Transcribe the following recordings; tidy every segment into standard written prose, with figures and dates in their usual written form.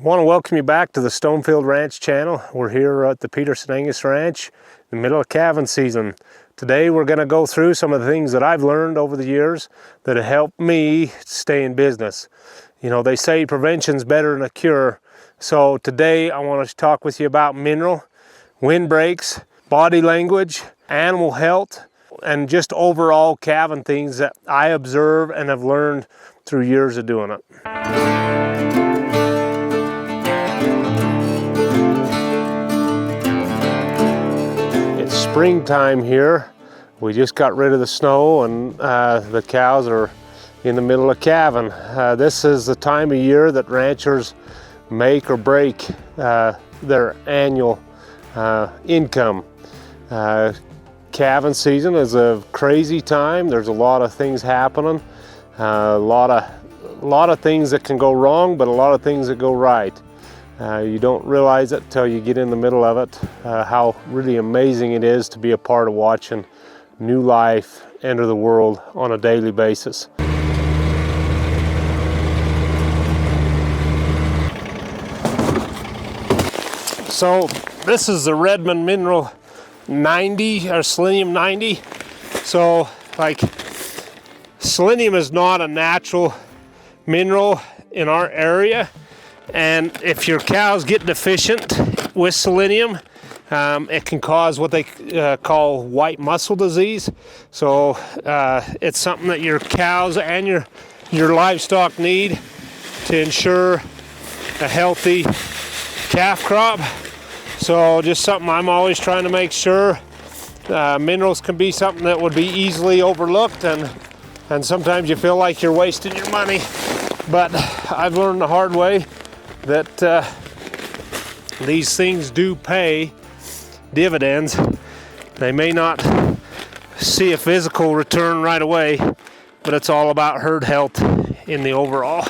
I want to welcome you back to the Stonefield Ranch channel. We're here at the Petersen Angus Ranch in the middle of calving season. Today we're going to go through some of the things that I've learned over the years that have helped me stay in business. You know, they say prevention's better than a cure. So today I want to talk with you about mineral, windbreaks, body language, animal health, and just overall calving things that I observe and have learned through years of doing it. Springtime here. We just got rid of the snow and the cows are in the middle of calving. This is the time of year that ranchers make or break their annual income. Calving season is a crazy time. There's a lot of things happening, a lot of things that can go wrong, but a lot of things that go right. You don't realize it till you get in the middle of it, how really amazing it is to be a part of watching new life enter the world on a daily basis. So this is the Redmond Mineral 90 or Selenium 90. So like selenium is not a natural mineral in our area. And if your cows get deficient with selenium, it can cause what they call white muscle disease. So it's something that your cows and your livestock need to ensure a healthy calf crop. So just something I'm always trying to make sure. Minerals can be something that would be easily overlooked, and sometimes you feel like you're wasting your money. But I've learned the hard way that these things do pay dividends. They may not see a physical return right away, but it's all about herd health in the overall.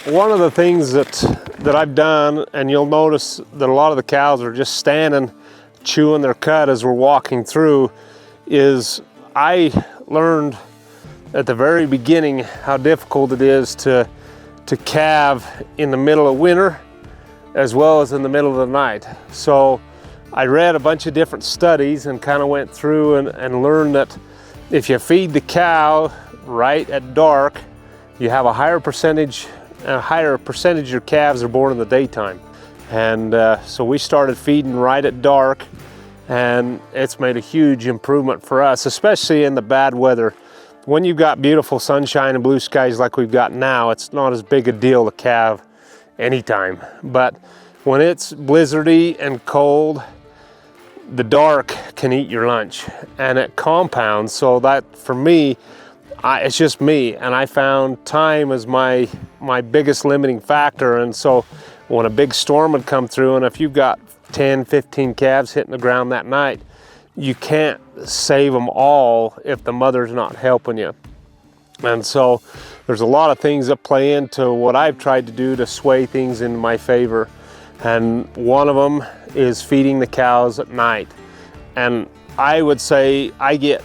One of the things that I've done, and you'll notice that a lot of the cows are just standing chewing their cud as we're walking through, is I learned at the very beginning how difficult it is to calve in the middle of winter as well as in the middle of the night. So I read a bunch of different studies and kind of went through and learned that if you feed the cow right at dark, you have a higher percentage of your calves are born in the daytime. And so we started feeding right at dark, and it's made a huge improvement for us, especially in the bad weather. When you've got beautiful sunshine and blue skies like we've got now, it's not as big a deal to calve anytime. But when it's blizzardy and cold, the dark can eat your lunch, and it compounds. So that, for me, it's just me, and I found time as my biggest limiting factor. And so when a big storm would come through, and if you've got 10, 15 calves hitting the ground that night, you can't save them all if the mother's not helping you. And so there's a lot of things that play into what I've tried to do to sway things in my favor. And one of them is feeding the cows at night. And I would say I get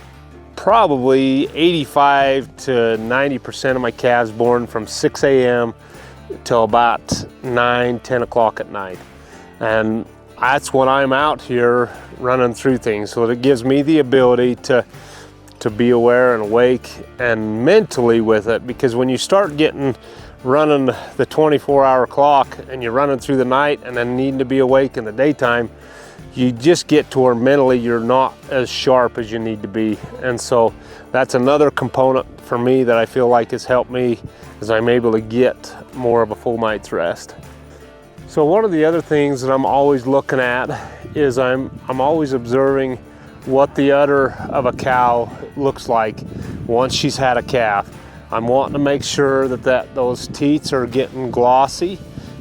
probably 85 to 90% of my calves born from 6 a.m. till about 9, 10 o'clock at night. And that's when I'm out here running through things. So it gives me the ability to be aware and awake and mentally with it, because when you start running the 24-hour clock and you're running through the night and then needing to be awake in the daytime, you just get to where mentally you're not as sharp as you need to be. And so that's another component for me that I feel like has helped me, as I'm able to get more of a full night's rest. So one of the other things that I'm always looking at is I'm always observing what the udder of a cow looks like once she's had a calf. I'm wanting to make sure that those teats are getting glossy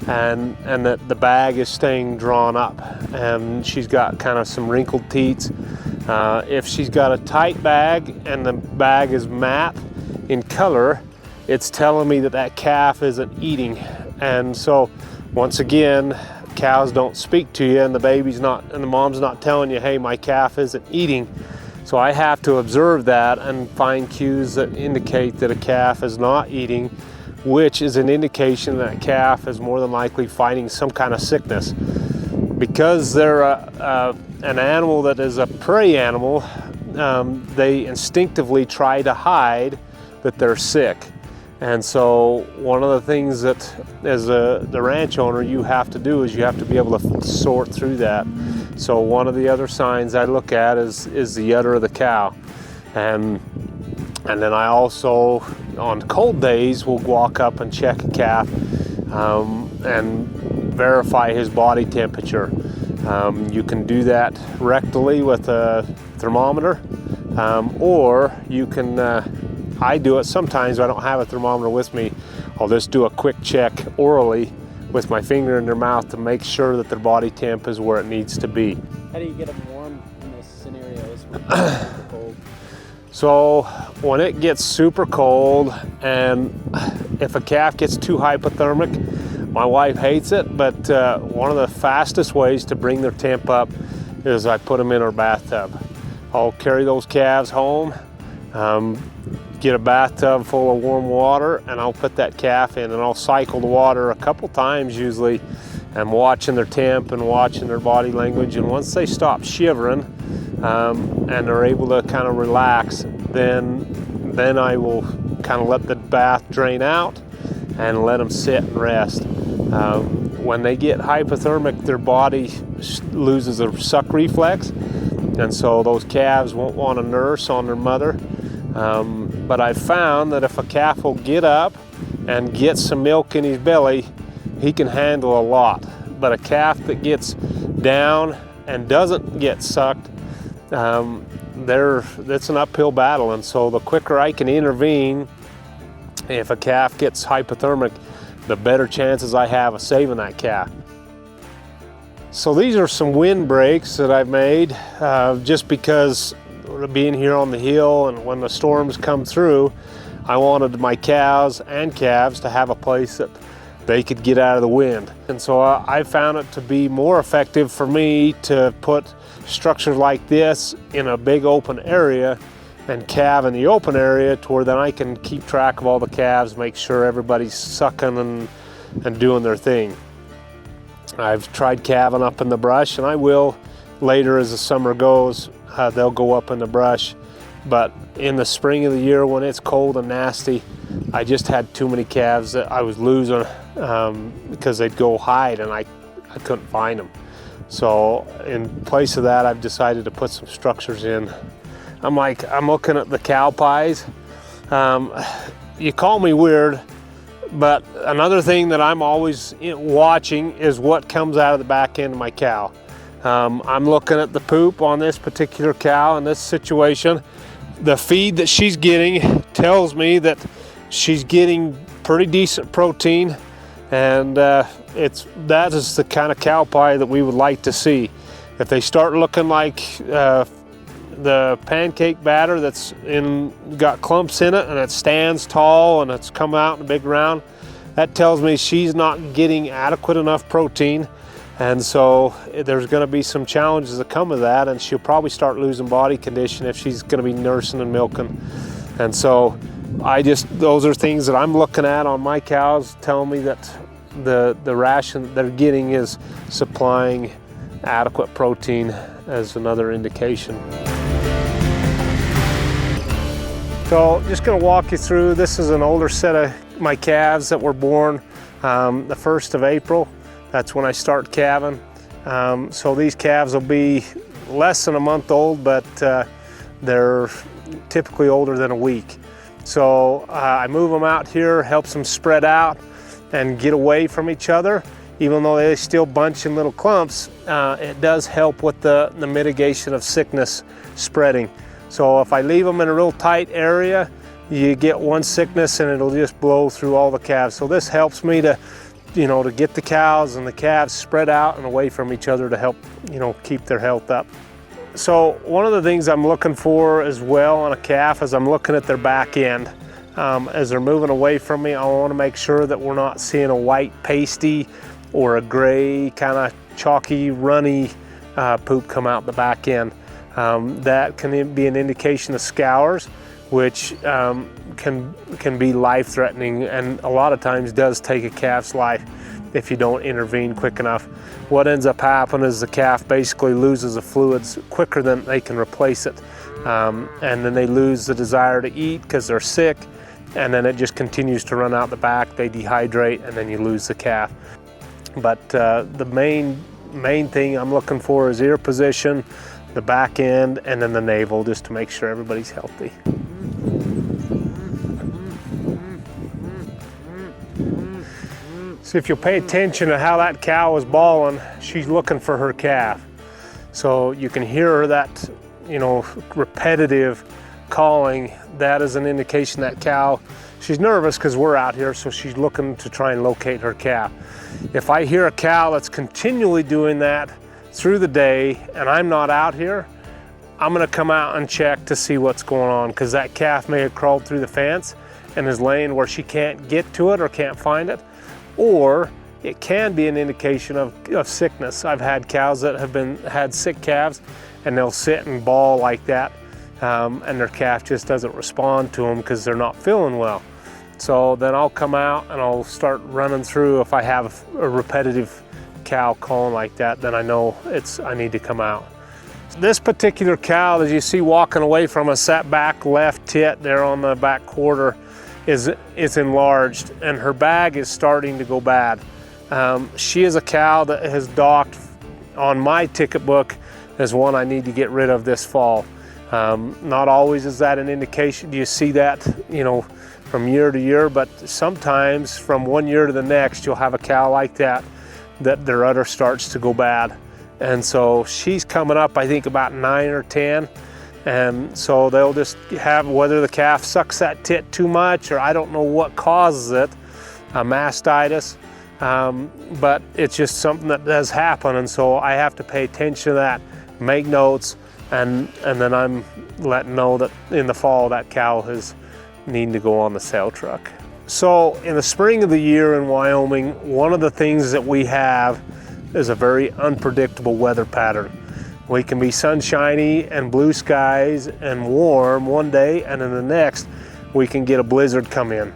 and that the bag is staying drawn up, and she's got kind of some wrinkled teats. If she's got a tight bag and the bag is matte in color, it's telling me that calf isn't eating. And so once again, cows don't speak to you, and the mom's not telling you, hey, my calf isn't eating. So I have to observe that and find cues that indicate that a calf is not eating, which is an indication that a calf is more than likely fighting some kind of sickness. Because they're an animal that is a prey animal, they instinctively try to hide that they're sick. And so one of the things that as the ranch owner you have to do is you have to be able to sort through that. So one of the other signs I look at is the udder of the cow. And then I also, on cold days, will walk up and check a calf and verify his body temperature. You can do that rectally with a thermometer, or you can, I do it sometimes. I don't have a thermometer with me. I'll just do a quick check orally with my finger in their mouth to make sure that their body temp is where it needs to be. How do you get them warm in this scenarios when it's super cold? So when it gets super cold, and if a calf gets too hypothermic, my wife hates it, but one of the fastest ways to bring their temp up is I put them in our bathtub. I'll carry those calves home, get a bathtub full of warm water, and I'll put that calf in, and I'll cycle the water a couple times usually, and watching their temp and watching their body language. And once they stop shivering and they're able to kind of relax, then I will kind of let the bath drain out and let them sit and rest. When they get hypothermic, their body loses a suck reflex, and so those calves won't want to nurse on their mother. But I've found that if a calf will get up and get some milk in his belly, he can handle a lot. But a calf that gets down and doesn't get sucked, it's an uphill battle. And so the quicker I can intervene, if a calf gets hypothermic, the better chances I have of saving that calf. So these are some wind breaks that I've made just because being here on the hill, and when the storms come through, I wanted my cows and calves to have a place that they could get out of the wind. And so I found it to be more effective for me to put structures like this in a big open area and calve in the open area, to where then I can keep track of all the calves, make sure everybody's sucking and doing their thing. I've tried calving up in the brush, and I will later as the summer goes. They'll go up in the brush, but in the spring of the year when it's cold and nasty, I just had too many calves that I was losing because they'd go hide and I couldn't find them. So in place of that, I've decided to put some structures in. I'm looking at the cow pies. You call me weird, but another thing that I'm always watching is what comes out of the back end of my cow. I'm looking at the poop on this particular cow in this situation. The feed that she's getting tells me that she's getting pretty decent protein, and that is the kind of cow pie that we would like to see. If they start looking like the pancake batter that's got clumps in it, and it stands tall and it's come out in a big round, that tells me she's not getting adequate enough protein. And so there's going to be some challenges that come with that, and she'll probably start losing body condition if she's going to be nursing and milking. And so those are things that I'm looking at on my cows, telling me that the ration that they're getting is supplying adequate protein, as another indication. So just going to walk you through, this is an older set of my calves that were born the 1st of April. That's when I start calving. So these calves will be less than a month old, but they're typically older than a week. So I move them out here, helps them spread out and get away from each other. Even though they still bunch in little clumps, it does help with the mitigation of sickness spreading. So if I leave them in a real tight area, you get one sickness and it'll just blow through all the calves. So this helps me to get the cows and the calves spread out and away from each other to help, keep their health up. So one of the things I'm looking for as well on a calf is I'm looking at their back end. As they're moving away from me, I want to make sure that we're not seeing a white pasty or a gray kind of chalky runny poop come out the back end. That can be an indication of scours, which can be life-threatening, and a lot of times does take a calf's life if you don't intervene quick enough. What ends up happening is the calf basically loses the fluids quicker than they can replace it, and then they lose the desire to eat because they're sick, and then it just continues to run out the back. They dehydrate, and then you lose the calf. But the main thing I'm looking for is ear position, the back end, and then the navel, just to make sure everybody's healthy. So if you'll pay attention to how that cow is bawling, she's looking for her calf. So you can hear her, that, repetitive calling. That is an indication that cow, she's nervous because we're out here, so she's looking to try and locate her calf. If I hear a cow that's continually doing that through the day and I'm not out here, I'm gonna come out and check to see what's going on, because that calf may have crawled through the fence and is laying where she can't get to it or can't find it, or it can be an indication of sickness. I've had cows that have had sick calves, and they'll sit and bawl like that, and their calf just doesn't respond to them because they're not feeling well. So then I'll come out and I'll start running through. If I have a repetitive cow calling like that, then I know I need to come out. This particular cow that you see walking away from us, that back left tit there on the back quarter is enlarged, and her bag is starting to go bad. She is a cow that has docked on my ticket book as one I need to get rid of this fall. Not always is that an indication. You see that, from year to year, but sometimes from one year to the next, you'll have a cow like that their udder starts to go bad. And so she's coming up, I think, about 9 or 10. And so they'll just have, whether the calf sucks that tit too much, or I don't know what causes it, a mastitis, but it's just something that does happen. And so I have to pay attention to that, make notes, and then I'm letting know that in the fall that cow is needing to go on the sale truck. So in the spring of the year in Wyoming, one of the things that we have is a very unpredictable weather pattern. We can be sunshiny and blue skies and warm one day, and then the next we can get a blizzard come in.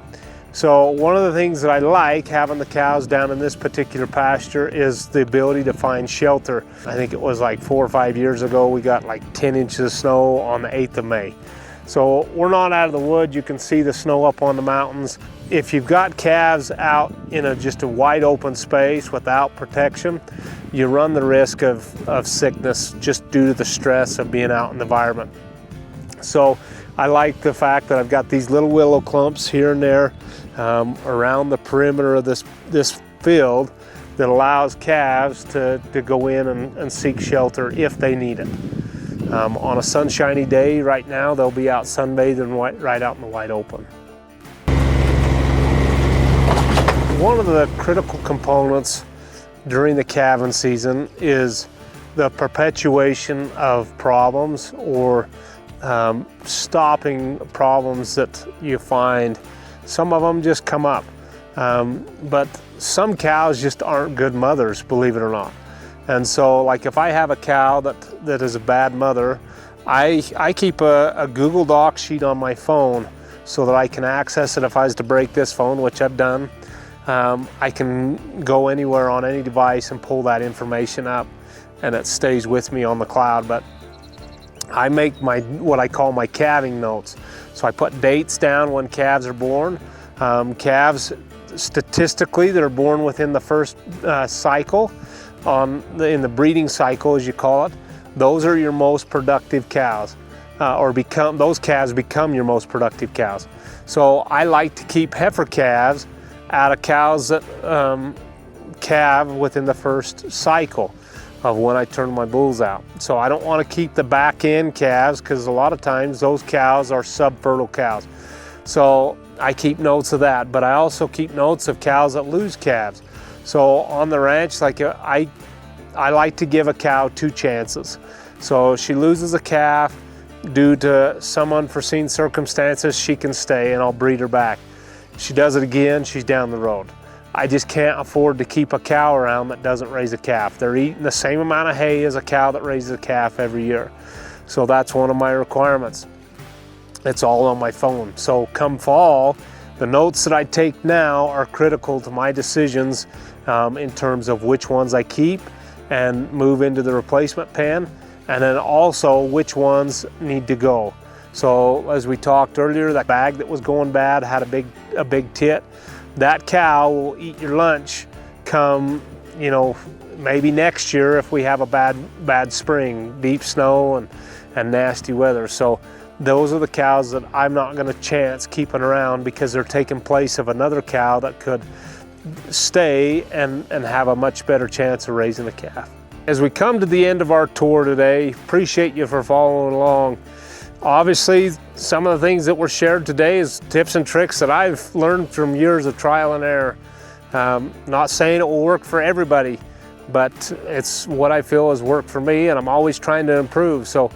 So one of the things that I like having the cows down in this particular pasture is the ability to find shelter. I think it was like 4 or 5 years ago, we got like 10 inches of snow on the 8th of May. So we're not out of the woods. You can see the snow up on the mountains. If you've got calves out in just a wide open space without protection, you run the risk of sickness just due to the stress of being out in the environment. So I like the fact that I've got these little willow clumps here and there around the perimeter of this field that allows calves to go in and seek shelter if they need it. On a sunshiny day right now, they'll be out sunbathing right out in the wide open. One of the critical components during the calving season is the perpetuation of problems, or stopping problems that you find. Some of them just come up, but some cows just aren't good mothers, believe it or not. And so, like, if I have a cow that is a bad mother, I keep a Google Doc sheet on my phone so that I can access it if I was to break this phone, which I've done. I can go anywhere on any device and pull that information up, and it stays with me on the cloud. But I make what I call my calving notes. So I put dates down when calves are born. Calves, statistically, that are born within the first cycle, in the breeding cycle, as you call it, those are your most productive cows, those calves become your most productive cows. So I like to keep heifer calves out of cows that calve within the first cycle of when I turn my bulls out. So I don't want to keep the back end calves, because a lot of times those cows are subfertile cows. So I keep notes of that, but I also keep notes of cows that lose calves. So on the ranch, like, I like to give a cow 2 chances. So if she loses a calf due to some unforeseen circumstances, she can stay and I'll breed her back. If she does it again, she's down the road. I just can't afford to keep a cow around that doesn't raise a calf. They're eating the same amount of hay as a cow that raises a calf every year. So that's one of my requirements. It's all on my phone. So come fall, the notes that I take now are critical to my decisions in terms of which ones I keep and move into the replacement pen, and then also which ones need to go. So as we talked earlier, that bag that was going bad had a big tit. That cow will eat your lunch come, you know, maybe next year if we have a bad spring, deep snow and nasty weather. So those are the cows that I'm not going to chance keeping around because they're taking place of another cow that could stay and have a much better chance of raising a calf. As we come to the end of our tour today, appreciate you for following along. Obviously, some of the things that were shared today is tips and tricks that I've learned from years of trial and error. Not saying it will work for everybody, but it's what I feel has worked for me, and I'm always trying to improve. So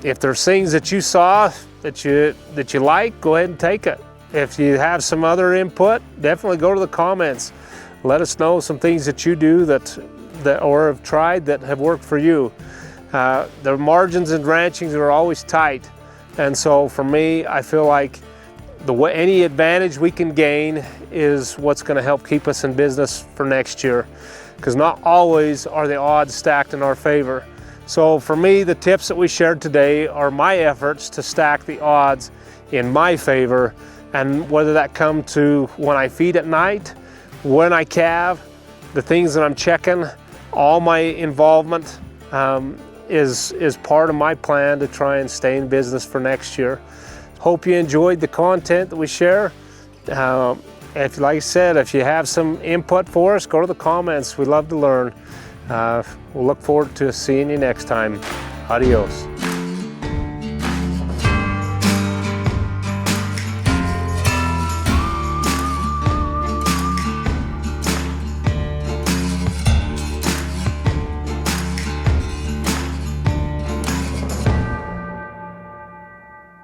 if there's things that you saw that you like, go ahead and take it. If you have some other input, definitely go to the comments. Let us know some things that you do that or have tried that have worked for you. The margins in ranching are always tight, and so for me, I feel like any advantage we can gain is what's going to help keep us in business for next year, because not always are the odds stacked in our favor. So for me, the tips that we shared today are my efforts to stack the odds in my favor, and whether that come to when I feed at night, when I calve, the things that I'm checking, all my involvement is part of my plan to try and stay in business for next year. Hope you enjoyed the content that we share. If, like I said, if you have some input for us, go to the comments. We love to learn. We'll look forward to seeing you next time. Adios.